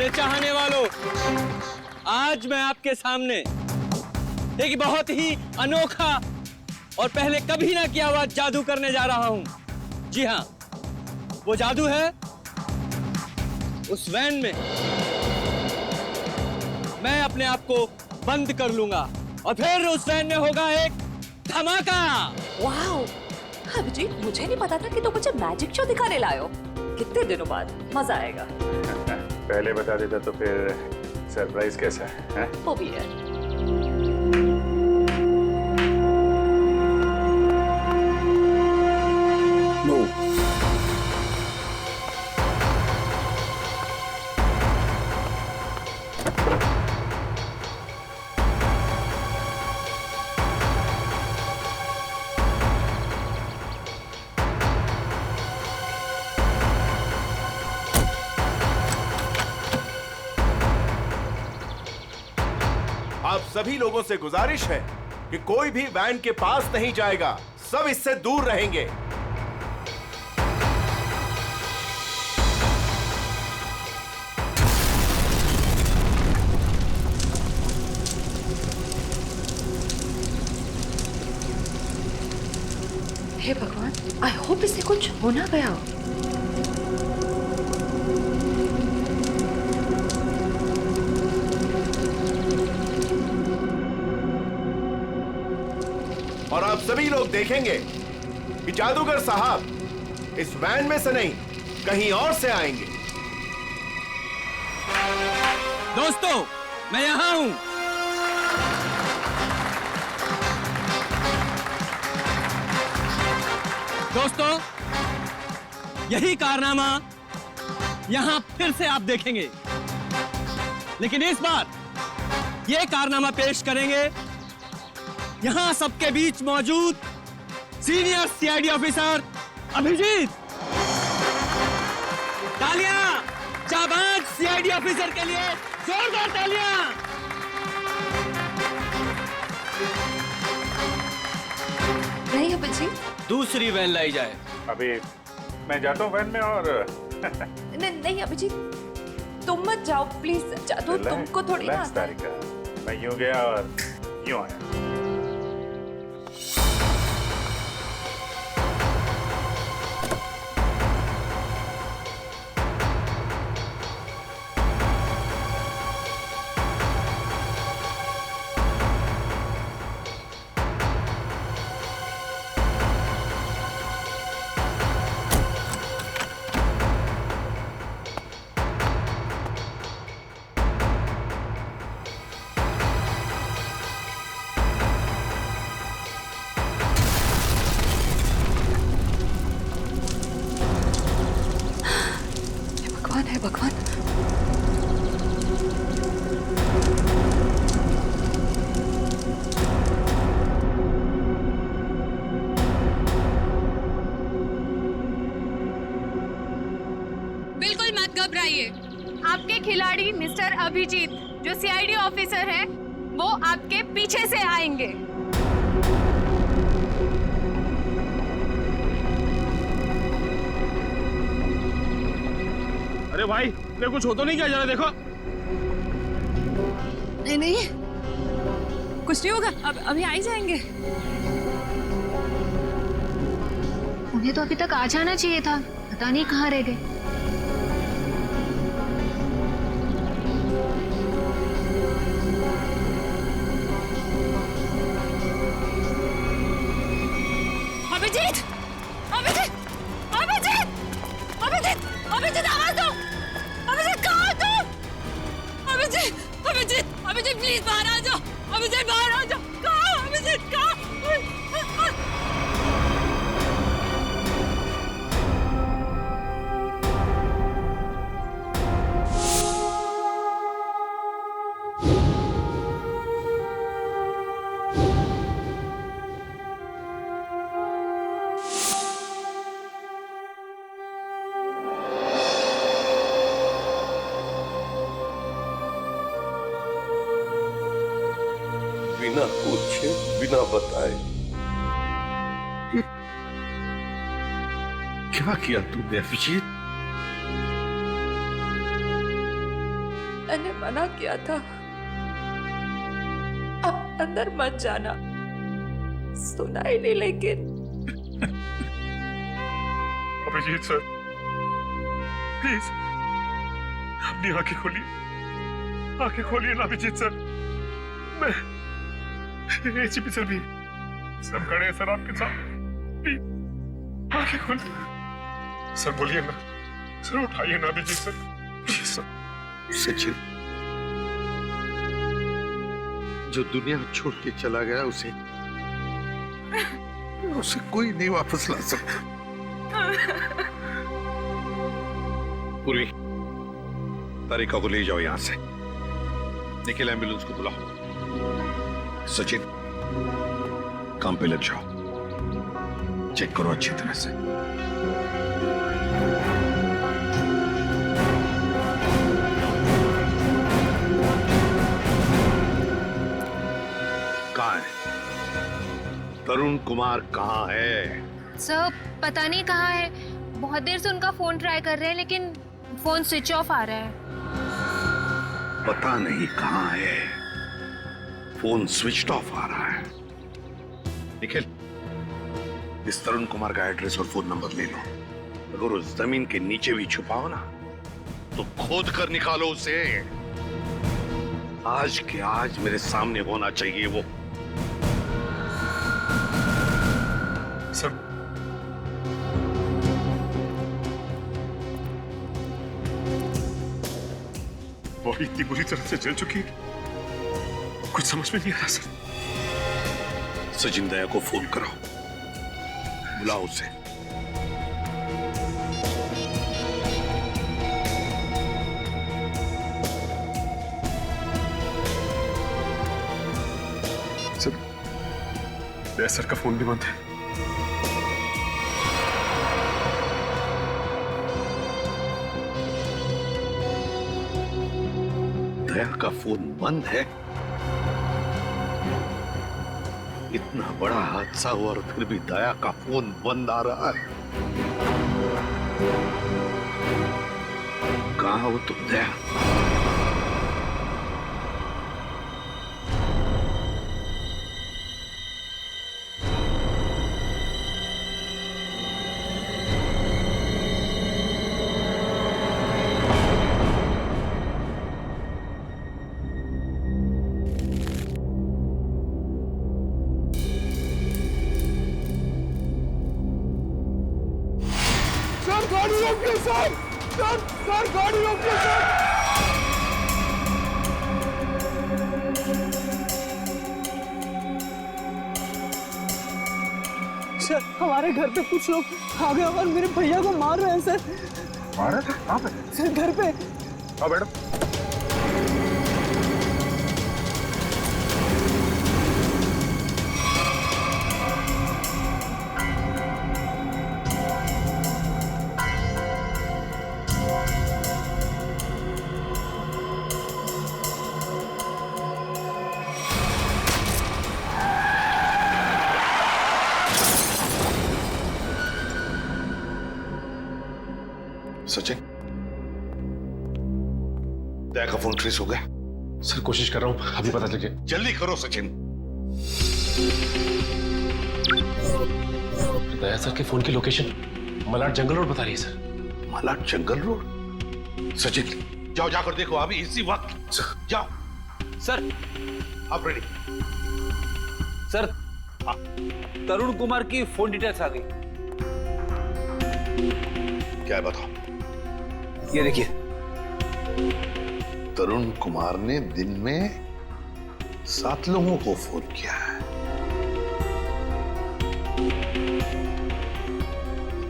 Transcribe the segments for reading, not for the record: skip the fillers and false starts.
मेरे चाहने वालों, आज मैं आपके सामने एक बहुत ही अनोखा और पहले कभी ना किया हुआ जादू करने जा रहा हूं। जी हां, वो जादू है उस वैन में मैं अपने आप को बंद कर लूंगा और फिर उस वैन में होगा एक धमाका। वाओ, अभिजीत, मुझे नहीं पता था कि तुम मुझे मैजिक शो दिखाने लाए हो। कितने दिनों बाद मजा आएगा। पहले बता देता तो फिर सरप्राइज कैसा है? वो भी है। आप सभी लोगों से गुजारिश है कि कोई भी वैन के पास नहीं जाएगा, सब इससे दूर रहेंगे। हे भगवान, आई होप इसे कुछ हो ना गया हो। और आप सभी लोग देखेंगे कि जादूगर साहब इस वैन में से नहीं, कहीं और से आएंगे। दोस्तों, मैं यहां हूं। दोस्तों, यही कारनामा यहां फिर से आप देखेंगे, लेकिन इस बार यह कारनामा पेश करेंगे यहां सबके बीच मौजूद सीनियर सीआईडी ऑफिसर अभिजीत। तालियां जाबाज सीआईडी ऑफिसर के लिए, जोरदार तालियां। नहीं अभिजीत, दूसरी वैन लाई जाए। अभी मैं जाता हूँ वैन में और नहीं अभिजीत, तुम मत जाओ प्लीज। जादू तुमको थोड़ी ना आता है। तारिका, मैं यूं गया और यूं आया। है भगवान। बिल्कुल मत घबराइए। आपके खिलाड़ी मिस्टर अभिजीत जो सीआईडी ऑफिसर हैं, वो आपके पीछे से आएंगे। अरे भाई, मेरे कुछ हो तो नहीं क्या? जरा देखो। नहीं नहीं, कुछ नहीं होगा, अब अभी आ ही जाएंगे। उन्हें तो अभी तक आ जाना चाहिए था, पता नहीं कहाँ रह गए। अभिजीत, अभिजीत, अभिजीत, अभिजीत, अभिजीत, आवाज दो। अभिजीत, कहाँ हो तुम? अभिजीत, अभिजीत, अभिजीत, प्लीज बाहर आ जाओ। अभिजीत, बाहर आ जाओ। कहाँ हो अभिजीत? कहाँ? बिना पूछे, बिना बताए क्या किया तूने अभिजीत? मैंने मना किया था, अब अंदर मत जाना। सुना ही नहीं, लेकिन अभिजीत सर, प्लीज अपनी आंखें खोलिए ना अभिजीत सर। मैं एसीपी सर भी सब खड़े हैं सर आपके साथ, प्लीज आंखें खोलिए सर। बोलिए ना सर, उठाइए ना Abhijeet sir, please sir. Sachin जो दुनिया छोड़ के चला गया उसे कोई नहीं वापस ला सकता। पूर्वी, तारिका को ले जाओ यहां से। निखिल, एम्बुलेंस को बुलाओ। सचिन, काम पे लग जाओ, चेक करो अच्छी तरह से। कहाँ है तरुण कुमार? कहाँ है? सर पता नहीं कहाँ है, बहुत देर से उनका फोन ट्राई कर रहे हैं लेकिन फोन स्विच ऑफ आ रहा है। पता नहीं कहाँ है, फोन स्विच ऑफ आ रहा है। निखिल, इस तरुण कुमार का एड्रेस और फोन नंबर ले लो। अगर उस जमीन के नीचे भी छुपाओ ना तो खोद कर निकालो उसे। आज के आज मेरे सामने होना चाहिए वो। सर बॉडी इतनी बुरी तरह से जल चुकी है, कुछ समझ में नहीं आ रहा सर। सचिन दया को फोन करो, बुलाओ उसे। सर, दया सर का फोन भी बंद है। दया का फोन बंद है? इतना बड़ा हादसा हुआ और फिर भी दया का फोन बंद आ रहा है। कहाँ हो तुम दया? सर हमारे घर पे कुछ लोग आ गए और मेरे भैया को मार रहे हैं सर। मार रहे थे? कहाँ पे? सर घर पे। हाँ मैडम। सचिन, दया का फोन ट्रेस हो गया? सर कोशिश कर रहा हूँ, अभी पता चल गया। जल्दी करो सचिन। दया सर के फोन की लोकेशन मलाड जंगल रोड बता रही है सर। मलाड जंगल रोड? सचिन जाओ, जाकर देखो अभी इसी वक्त। जाओ। सर, आप रेडी? सर तरुण कुमार की फोन डिटेल्स आ गई। क्या है बताओ? ये देखिए, तरुण कुमार ने दिन में 7 लोगों को फोन किया है।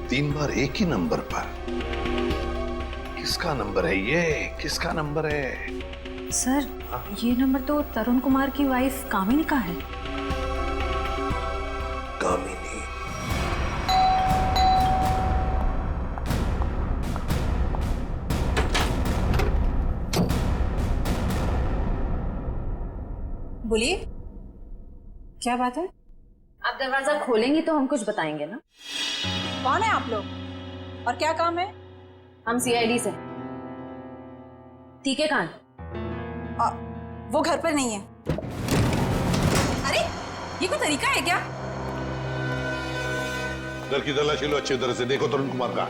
3 बार एक ही नंबर पर। किसका नंबर है ये? किसका नंबर है? सर ये नंबर तो तरुण कुमार की वाइफ कामिनी का है। कामिनी? बोलिए, क्या बात है? आप दरवाजा खोलेंगी तो हम कुछ बताएंगे ना। कौन है आप लोग और क्या काम है? हम सीआईडी से। ठीक है कान, वो घर पर नहीं है। अरे ये कोई तरीका है क्या? घर की तलाशी लो, अच्छी तरह से देखो तरुण कुमार का।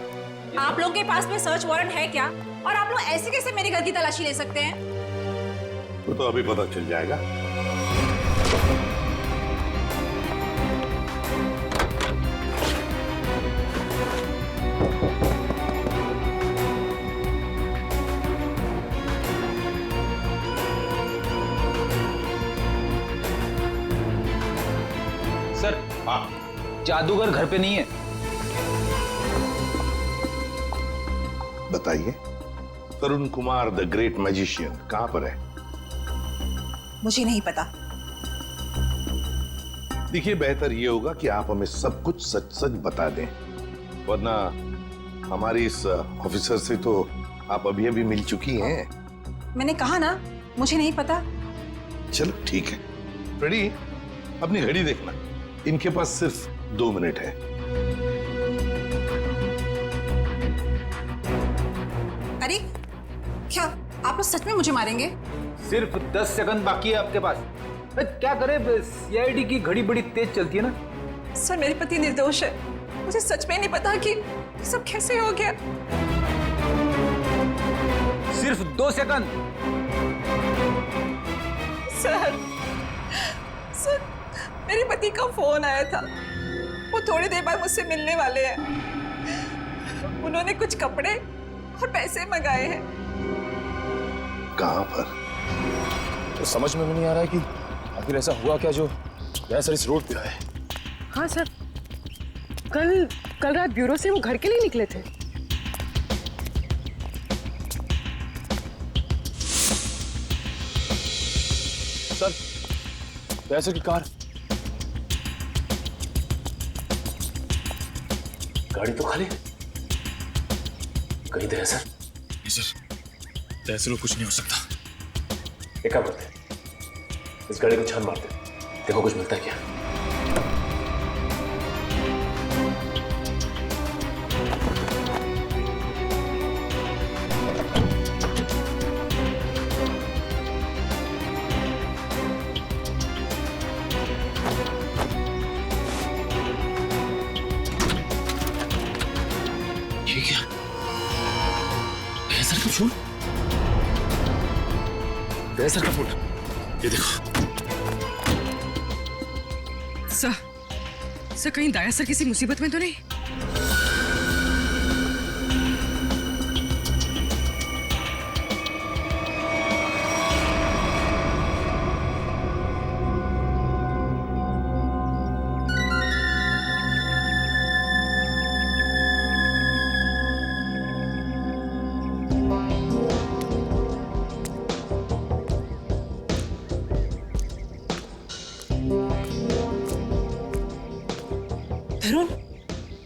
आप लोगों के पास में सर्च वारंट है क्या? और आप लोग ऐसे कैसे मेरे घर की तलाशी ले सकते हैं? वो तो अभी पता चल जाएगा। सर, जादूगर घर पे नहीं है। बताइए, तरुण कुमार द ग्रेट मैजिशियन कहां पर है? मुझे नहीं पता। देखिए, बेहतर ये होगा कि आप हमें सब कुछ सच सच बता दें, वरना हमारी इस ऑफिसर से तो आप अभी अभी मिल चुकी हैं। मैंने कहा ना, मुझे नहीं पता। चलो ठीक है। रेडी? अपनी घड़ी देखना, इनके पास सिर्फ 2 मिनट है। अरे क्या आप लोग सच में मुझे मारेंगे? सिर्फ 10 सेकंड बाकी है आपके पास। क्या करे, सीआईडी की घड़ी बड़ी तेज चलती है ना। सर, मेरे पति निर्दोष है। मुझे सच में नहीं पता कि ये सब कैसे हो गया। सिर्फ 2 सेकंड। सर, मेरे पति का फोन आया था। वो थोड़ी देर बाद मुझसे मिलने वाले हैं। उन्होंने कुछ कपड़े और पैसे मंगाए हैं। कहां पर? तो समझ में नहीं आ रहा है कि आखिर ऐसा हुआ क्या जो सर इस रोड पे आए। हाँ सर, कल रात ब्यूरो से वो घर के लिए निकले थे। सर, सर की कार, गाड़ी तो खाली है। कहीं दया सर? दया कुछ नहीं हो सकता। एक काम करते हैं, इस गाड़ी को छान मारते, देखो कुछ मिलता है क्या। ये क्या? सर का फोन, सर का फोन, ये देखो। सर कहीं दाया सर किसी मुसीबत में तो नहीं?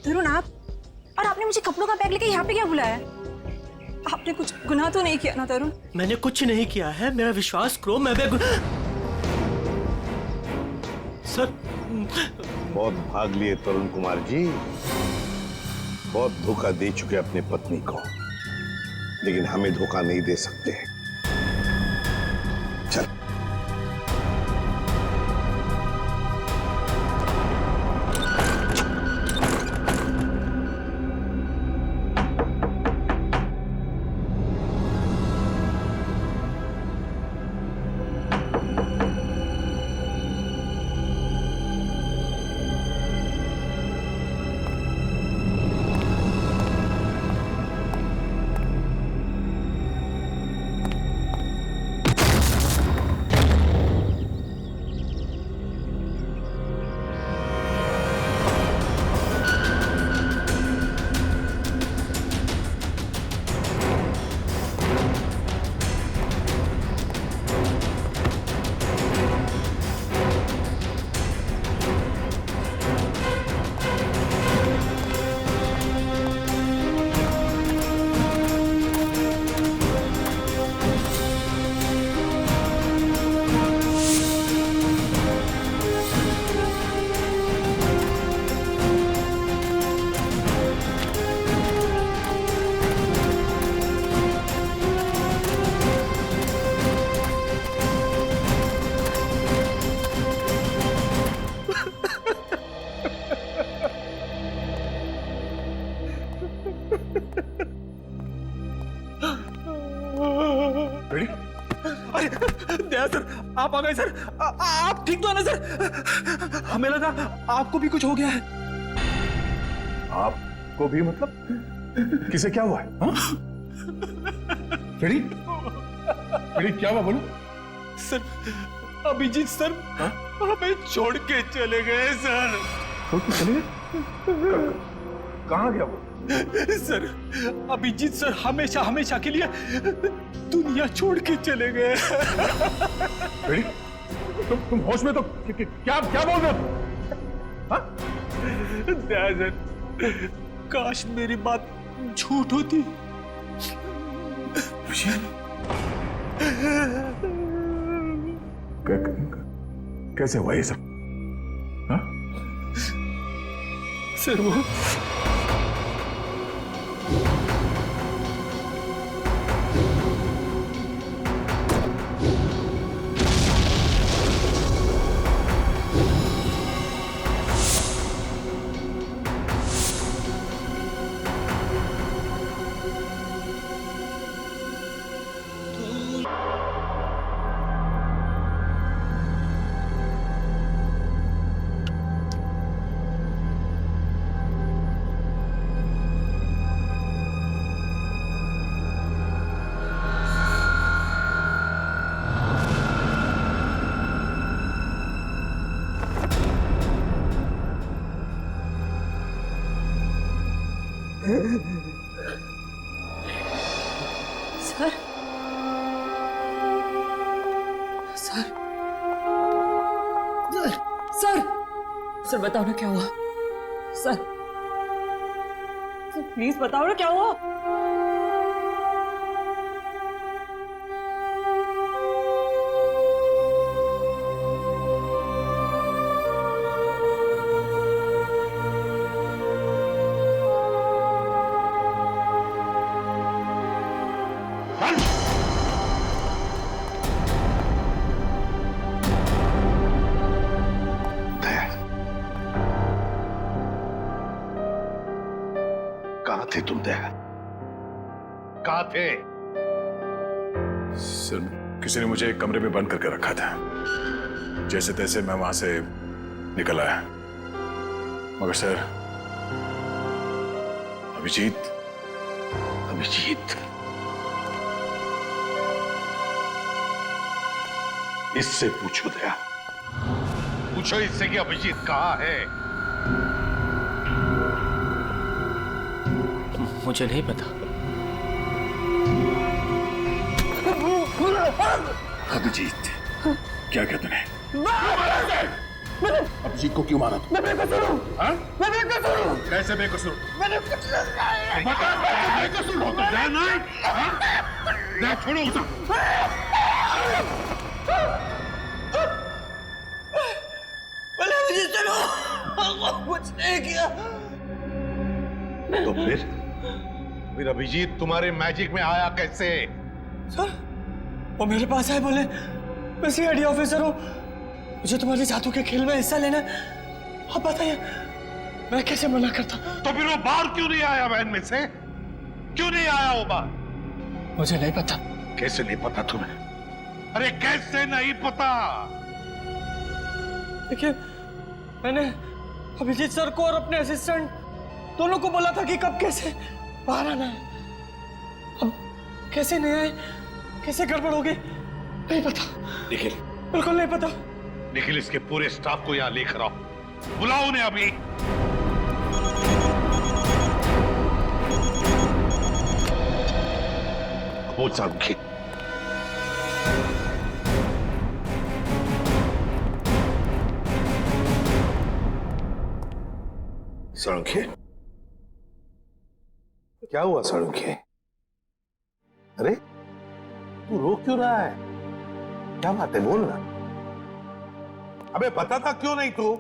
तरुण, आप और आपने मुझे कपड़ों का बैग लेके यहाँ पे क्या बुलाया? आपने कुछ गुनाह तो नहीं किया ना तरुण? मैंने कुछ नहीं किया है, मेरा विश्वास करो। मैं सर, बहुत भाग लिए तरुण कुमार जी, बहुत धोखा दे चुके अपनी पत्नी को, लेकिन हमें धोखा नहीं दे सकते। चल। रेडी? अरे दया सर, आप आ गए सर। आप ठीक तो है ना सर? हमें लगा आपको भी कुछ हो गया है। आपको भी मतलब? किसे क्या हुआ है? रेडी? रेडी क्या हुआ बोलो? सर, अभिजीत सर हमें छोड़ के चले गए सर। छोड़ के चले गए? कहाँ गया वो? सर, अभिजीत सर हमेशा हमेशा के लिए दुनिया छोड़ के चले गए। रेडी? तुम होश में तो क्या क्या बोल रहे हो? हाँ? दया सर, काश मेरी बात झूठ होती। कैसे हुआ ये सब? हाँ? सर वो सर, सर, सर, सर बताओ ना क्या हुआ? सर, सर प्लीज बताओ ना क्या हुआ? कहाँ थे तुम दया? कहाँ थे? सर, किसी ने मुझे एक कमरे में बंद करके रखा था। जैसे तैसे मैं वहां से निकल आया, मगर सर अभिजीत इससे पूछो दया, पूछो इससे कि अभिजीत कहाँ है? मुझे नहीं पता। अभिजीत, क्या कहते हैं? अभिजीत को क्यों मारा? मैं बेकसूर हूँ। मैं बेकसूर हूँ। कैसे बेकसूर? मैंने कुछ नहीं किया। बेकसूर हो तो दया नहीं? दया छोड़ो उसे। बोले अभिजीत चलो, कुछ नहीं किया। तो फिर अभिजीत तुम्हारे मैजिक में आया कैसे? सर, वो मेरे पास है, बोले मैं सीआईडी ऑफिसर हूँ, मुझे तुम्हारे जादू के खेल में हिस्सा लेना है। आप बताइए मैं कैसे मना करता? तो फिर वो बाहर क्यों नहीं आया वैन में से? क्यों नहीं आया वो बाहर? मुझे नहीं पता। कैसे नहीं पता तुम्हें? अरे कैसे नहीं पता? देखिए, मैंने अभिजीत सर को और अपने असिस्टेंट दोनों को बोला था कि कब कैसे बाहर आना है। अब कैसे नहीं आए, कैसे गड़बड़ हो गई, नहीं पता। निखिल, बिल्कुल नहीं पता। निखिल, इसके पूरे स्टाफ को यहाँ लेकर आओ, बुलाओ उन्हें अभी। बोल साहब, साळुंखे, क्या हुआ साळुंखे? अरे तू रो क्यों रहा है? क्या बात है, बोल ना। अबे बताता क्यों नहीं तू?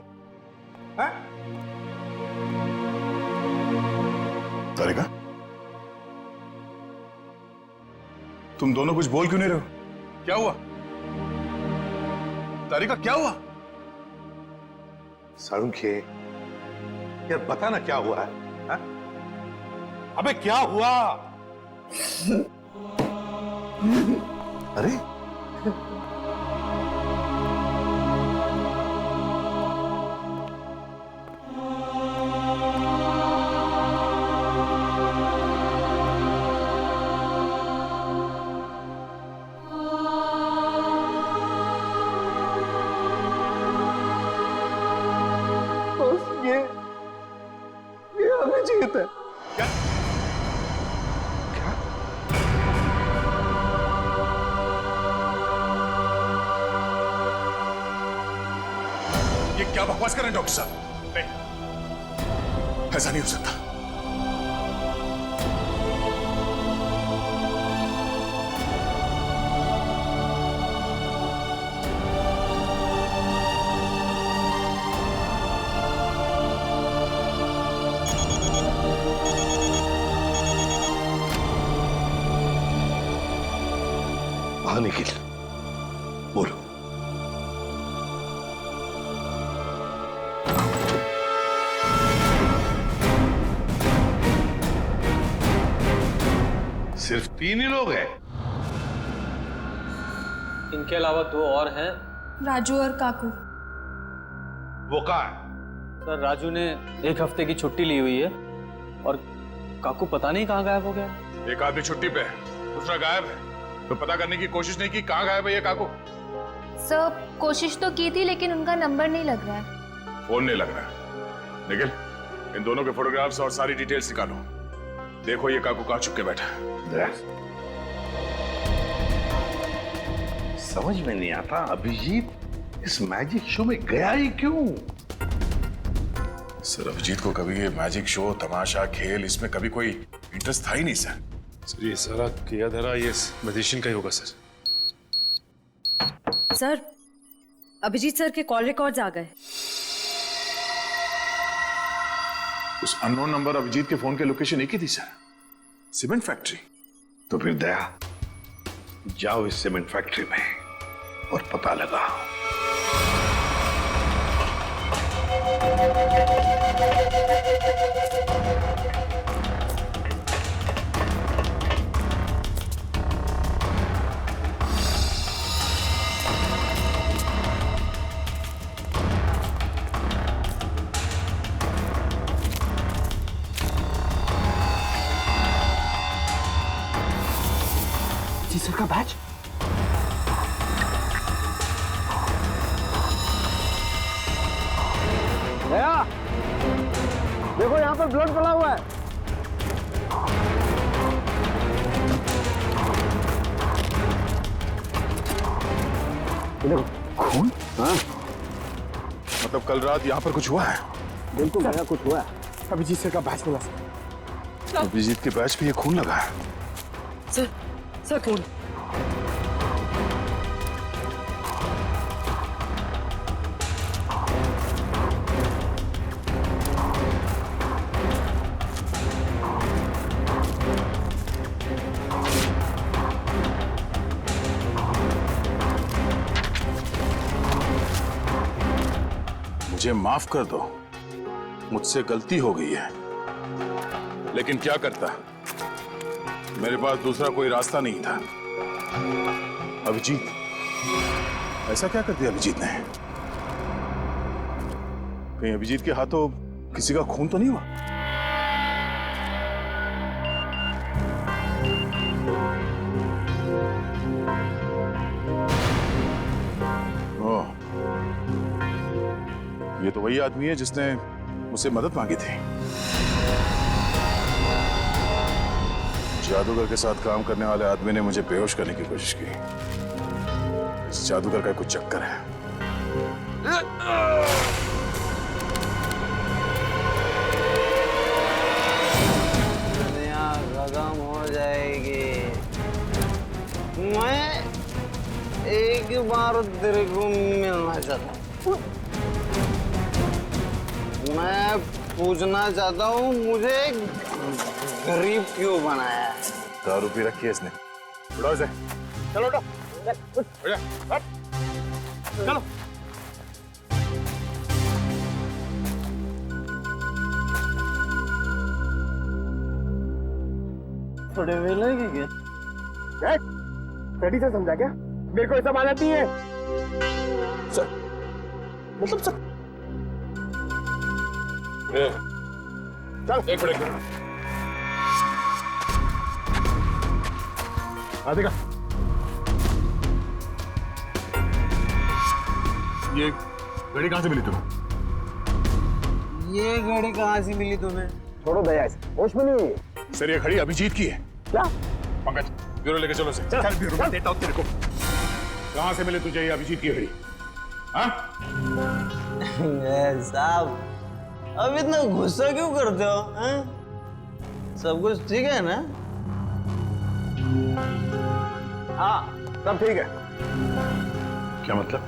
तारिका, तुम दोनों कुछ बोल क्यों नहीं रहे हो? क्या हुआ? तारिका क्या हुआ? साळुंखे, यार बता ना क्या हुआ है? हा? अबे क्या हुआ? अरे ये अभिजीत है। ये क्या बकवास कर रहे हैं डॉक्टर साहब? नहीं, ऐसा नहीं हो सकता। हाँ निखिल, बोलो। सिर्फ 3 ही लोग हैं? इनके अलावा 2 और हैं। राजू और काकू। वो कहाँ है? सर राजू ने 1 हफ्ते की छुट्टी ली हुई है और काकू पता नहीं कहाँ गायब हो गया। एक आदमी छुट्टी पे है, दूसरा गायब है, तो पता करने की कोशिश नहीं की कहाँ गायब है ये काकू? सर कोशिश तो की थी लेकिन उनका नंबर नहीं लग रहा है। फोन नहीं लग रहा है। निखिल, इन दोनों के फोटोग्राफ्स और सारी डिटेल्स निकालो। देखो ये काकू कहाँ छुप के बैठा है। समझ में नहीं आता अभिजीत इस मैजिक शो में गया ही क्यों? सर अभिजीत को कभी ये मैजिक शो, तमाशा, खेल, इसमें कभी कोई इंटरेस्ट था ही नहीं सर। सर ये सारा किया धरा ये मैजिशियन का ही होगा सर। सर अभिजीत सर के कॉल रिकॉर्ड्स आ गए। उस अननोन नंबर अभिजीत के फोन के लोकेशन एक ही थी सर, सीमेंट फैक्ट्री। तो फिर दया, जाओ इस सीमेंट फैक्ट्री में और पता लगाओ। जी सर का बैच। दया, देखो यहाँ पर ब्लड पड़ा हुआ है। देखो खून। हाँ, मतलब कल रात यहाँ पर कुछ हुआ है? बिल्कुल दया, कुछ हुआ है। अभिजीत सर का बैच मिला सर। अभिजीत के बैच पे ये खून लगा है। सर कौन? मुझे माफ कर दो, मुझसे गलती हो गई है, लेकिन क्या करता, मेरे पास दूसरा कोई रास्ता नहीं था। अभिजीत, ऐसा क्या कर दिया अभिजीत ने? कहीं अभिजीत के हाथों किसी का खून तो नहीं हुआ? ओह, ये तो वही आदमी है जिसने मुझसे मदद मांगी थी। जादूगर के साथ काम करने वाले आदमी ने मुझे बेहोश करने की कोशिश की। इस जादूगर का कुछ चक्कर है। दुनिया खत्म हो जाएगी। मैं एक बार तेरे को मिलना चाहता हूँ। मैं पूछना चाहता हूँ, मुझे गरीब क्यों बनाया है? दारू पी रखी है इसने। उठाओ इसे। चलो उठो। चलो। थोड़े मिलेगी क्या? स्टडी से समझा क्या? मेरे को ऐसा मानती है सर, मतलब सर। चल एक मिनट आ देगा। ये घड़ी कहाँ से मिली तुम्हें? ये घड़ी कहाँ से मिली तुम्हें? छोड़ो दया, होश में नहीं हुई। सर ये घड़ी अभिजीत की है। क्या? पंकज ब्यूरो लेके चलो से। चल ब्यूरो में देता हूँ तेरे को। कहाँ से मिले तुझे ये अभिजीत की घड़ी? हाँ? साहब अब इतना गुस्सा क्यों करते हो? सब कुछ ठीक है ना? हाँ सब ठीक है। क्या मतलब?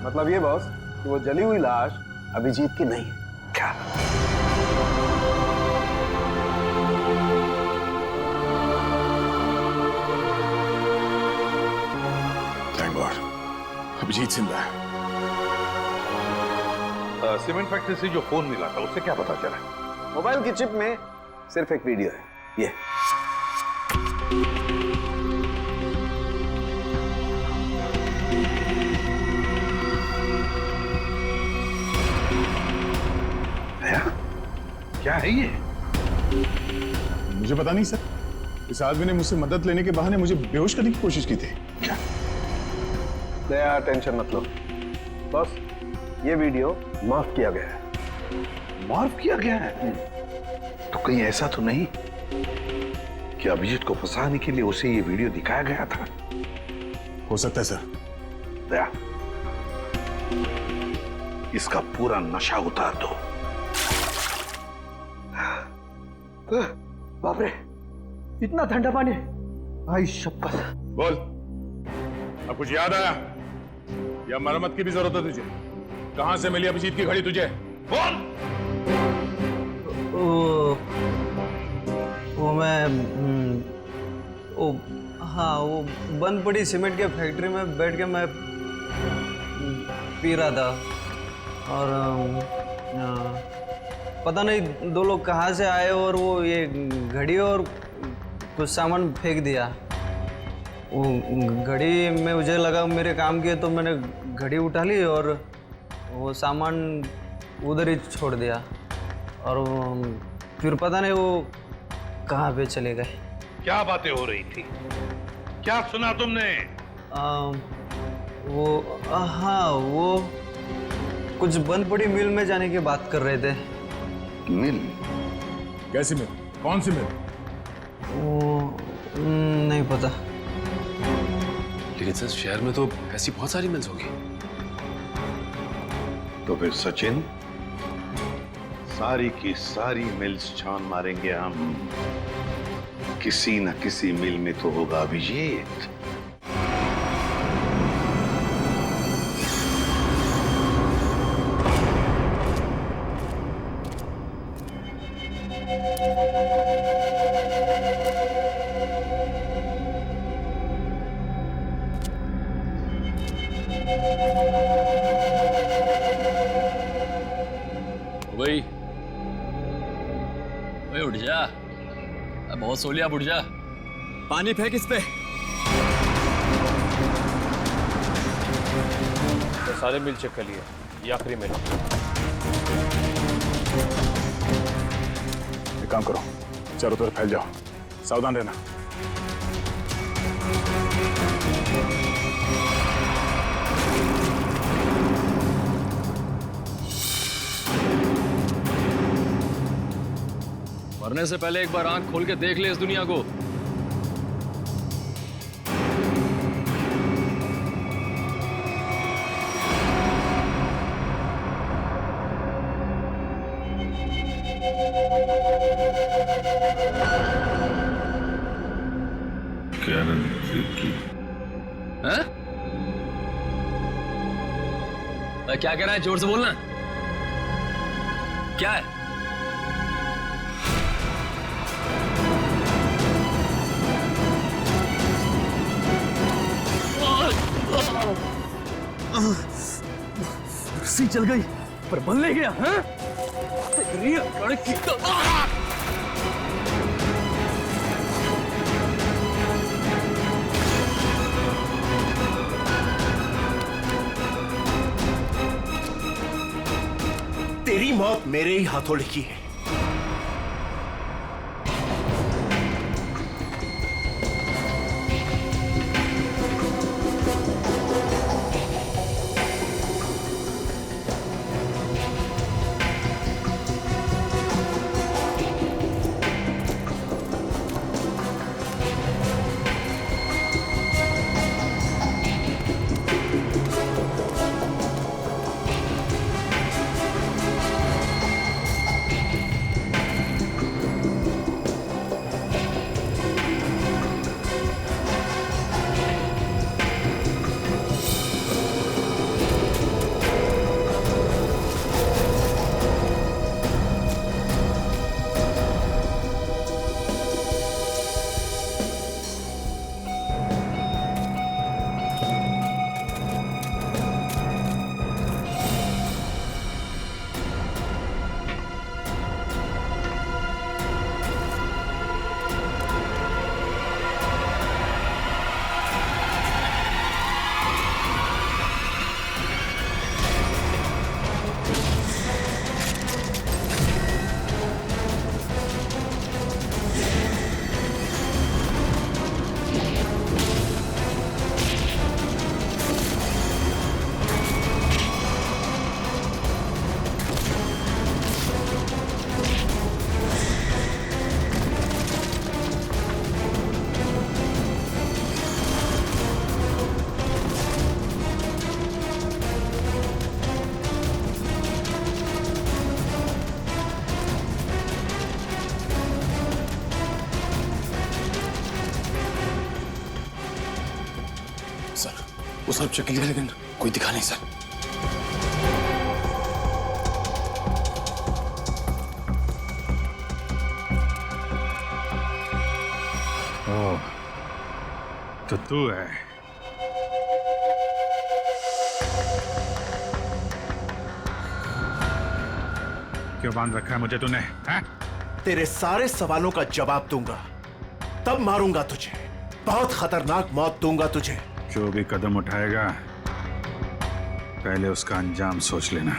मतलब ये बॉस कि वो जली हुई लाश अभिजीत की नहीं है। क्या? थैंक गॉड अभिजीत जिंदा है। सीमेंट फैक्ट्री से जो फोन मिला था उससे क्या पता चला? मोबाइल की चिप में सिर्फ एक वीडियो है, ये। क्या है ये? मुझे पता नहीं सर, इस आदमी ने मुझसे मदद लेने के बहाने मुझे बेहोश करने की कोशिश की थी। क्या? दया टेंशन मत लो बॉस, ये वीडियो माफ किया गया है। माफ किया गया है? तो कहीं ऐसा तो नहीं कि अभिजीत को फंसाने के लिए उसे ये वीडियो दिखाया गया था? हो सकता है सर। दया, इसका पूरा नशा उतार दो। बाप रे, इतना ठंडा पानी! भाई शपथ। बोल, अब कुछ याद आया या मरम्मत की भी जरूरत है तुझे? कहां से मिली अभिजीत की घड़ी तुझे? बोल। वो मैं हाँ वो बंद पड़ी सीमेंट के फैक्ट्री में बैठ के मैं पी रहा था और पता नहीं दो लोग कहाँ से आए और वो ये घड़ी और कुछ सामान फेंक दिया। वो घड़ी में मुझे लगा मेरे काम की है तो मैंने घड़ी उठा ली और वो सामान उधर ही छोड़ दिया और फिर पता नहीं वो कहाँ पे चले गए। क्या बातें हो रही थी? क्या सुना तुमने? हाँ वो कुछ बंद पड़ी मिल में जाने की बात कर रहे थे। मिल? कैसी मिल? कौन सी मिल? वो नहीं पता। लेकिन सर शहर में तो ऐसी बहुत सारी मिल्स होगी। तो फिर सचिन, सारी की सारी मिल्स छान मारेंगे हम। किसी न किसी मिल में तो होगा अभिजीत। भाई उठ जा, बहुत सो लिया, उठ जा। पानी फेंक इस पे। तो सारे मिल चेक कर लिए, ये आखिरी मिल। एक काम करो, चारों तरफ फैल जाओ, सावधान रहना। मरने से पहले एक बार आंख खोल के देख ले इस दुनिया को। क्या कह रहा है? जोर से बोलना। क्या है? रस्सी चल गई पर बल नहीं गया। हाँ? तेरी मौत मेरे ही हाथों लिखी है। वो सब चेक लिया लेकिन कोई दिखा नहीं सर। ओह, तो तू है। क्यों बांध रखा है मुझे तूने? तेरे सारे सवालों का जवाब दूंगा, तब मारूंगा तुझे। बहुत खतरनाक मौत दूंगा तुझे। जो भी कदम उठाएगा पहले उसका अंजाम सोच लेना।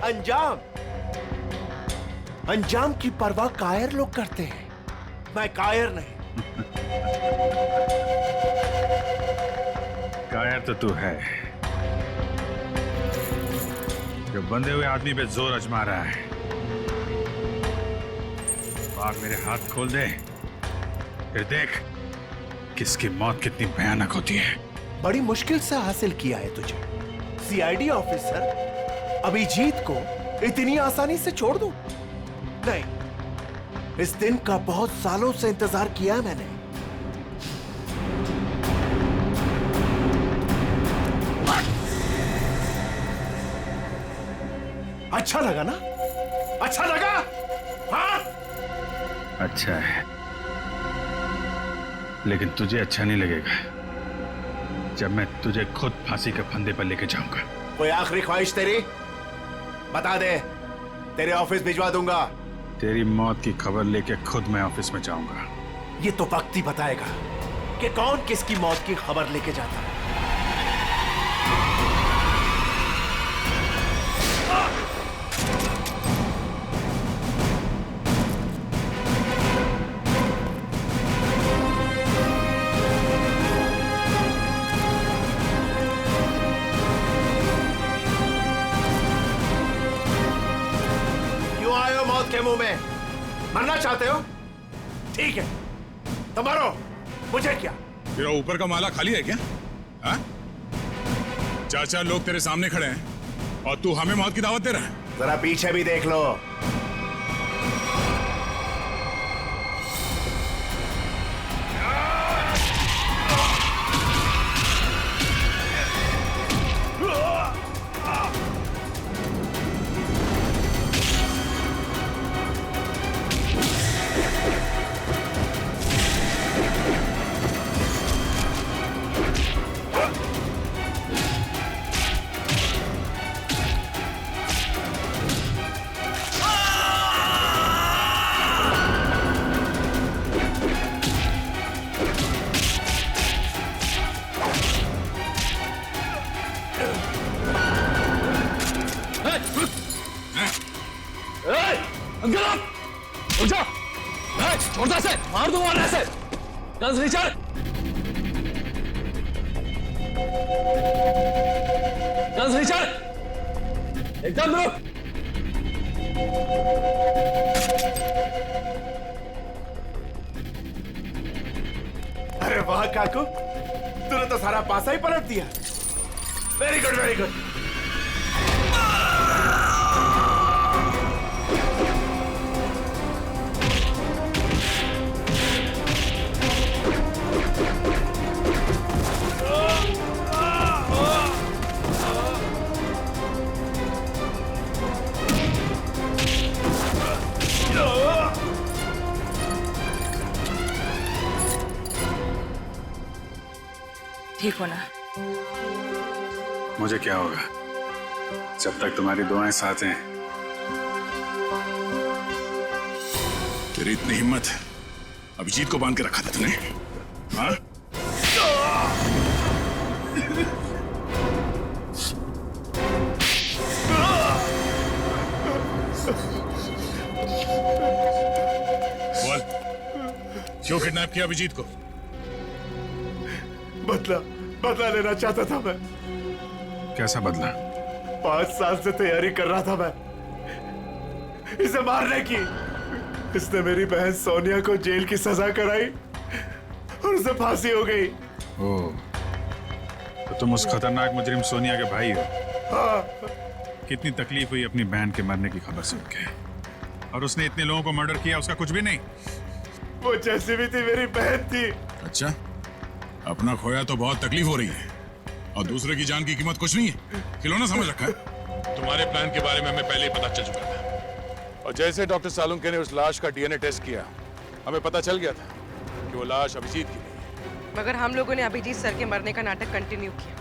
अंजाम? अंजाम की परवाह कायर लोग करते हैं, मैं कायर नहीं। कायर तो तू है, जो बंधे हुए आदमी पे जोर आजमा रहा है। आग मेरे हाथ खोल दे, फिर देख किसकी मौत कितनी भयानक होती है। बड़ी मुश्किल से हासिल किया है तुझे। सीआईडी ऑफिसर अभिजीत को इतनी आसानी से छोड़ दूं? नहीं, इस दिन का बहुत सालों से इंतजार किया है मैंने। अच्छा लगा ना? अच्छा लगा? हाँ? अच्छा है, लेकिन तुझे अच्छा नहीं लगेगा जब मैं तुझे खुद फांसी के फंदे पर लेके जाऊंगा। कोई आखिरी ख्वाहिश तेरी? बता दे, तेरे ऑफिस भिजवा दूंगा। तेरी मौत की खबर लेके खुद मैं ऑफिस में जाऊंगा। ये तो वक्त ही बताएगा कि कौन किसकी मौत की खबर लेके जाता है। के मुंह में मरना चाहते हो? ठीक है, तो मरो, मुझे क्या। तेरा ऊपर का माला खाली है क्या? हाँ? 4 लोग तेरे सामने खड़े हैं और तू हमें मौत की दावत दे रहा है। जरा पीछे भी देख लो। छोड़ता से मार दूंगा वरना से। गन्स नीचे। गन्स नीचे। एकदम रुक। अरे वाह काकू, तूने तो सारा पासा ही पलट दिया। Very good very good. ठीक हो ना? मुझे क्या होगा जब तक तुम्हारी दुआएं साथ हैं। तेरी इतनी हिम्मत अभिजीत को बांध के रखा था तूने, हाँ? बोल, क्यों किडनैप किया अभिजीत को? बदला लेना चाहता था मैं। कैसा बदला? 5 साल से तैयारी कर रहा था मैं इसे मारने की। इसने मेरी बहन सोनिया को जेल की सजा कराई और उसे फांसी हो गई। ओह, तो तुम उस खतरनाक मुजरिम सोनिया के भाई हो। हाँ। कितनी तकलीफ हुई अपनी बहन के मरने की खबर सुन के, और उसने इतने लोगों को मर्डर किया, उसका कुछ भी नहीं। वो जैसी भी थी मेरी बहन थी। अच्छा, अपना खोया तो बहुत तकलीफ हो रही है और दूसरे की जान की कीमत कुछ नहीं है, खिलौना समझ रखा है। तुम्हारे प्लान के बारे में हमें पहले ही पता चल चुका था, और जैसे डॉक्टर सालुंके ने उस लाश का डीएनए टेस्ट किया, हमें पता चल गया था कि वो लाश अभिजीत की नहीं है। मगर हम लोगों ने अभिजीत सर के मरने का नाटक कंटिन्यू किया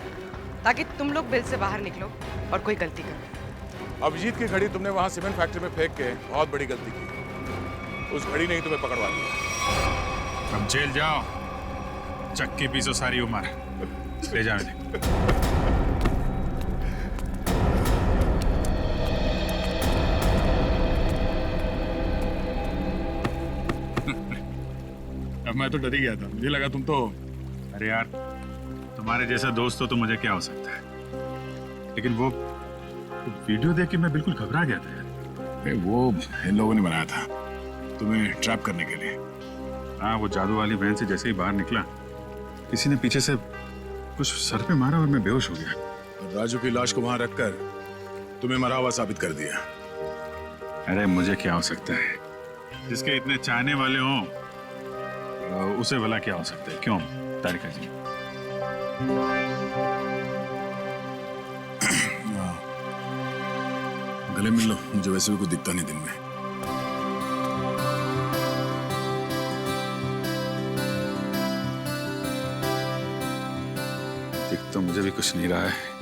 ताकि तुम लोग बिल से बाहर निकलो और कोई गलती करो। अभिजीत की घड़ी तुमने वहां सीमेंट फैक्ट्री में फेंक के बहुत बड़ी गलती की। उस घड़ी ने ही तुम्हें पकड़वा दिया। अब जेल जाओ, चक्की पीसो सारी उम्र। ले जाओ इन्हें। अब मैं तो डर ही गया था, मुझे लगा तुम तो। अरे यार, तुम्हारे जैसा दोस्त हो तो मुझे क्या हो सकता है, लेकिन वो वीडियो देख के मैं बिल्कुल घबरा गया था यार। अरे वो इन लोगों ने बनाया था तुम्हें ट्रैप करने के लिए। हाँ, वो जादू वाली वैन से जैसे ही बाहर निकला, किसी ने पीछे से कुछ सर पे मारा और मैं बेहोश हो गया। राजू की लाश को वहां रखकर तुम्हें मरा हुआ साबित कर दिया। अरे मुझे क्या हो सकता है, जिसके इतने चाहने वाले हों उसे भला क्या हो सकता है? क्यों तारिका जी? गले मिल लो, मुझे वैसे भी कुछ दिखता नहीं दिन में। दिख तो मुझे भी कुछ नहीं रहा है।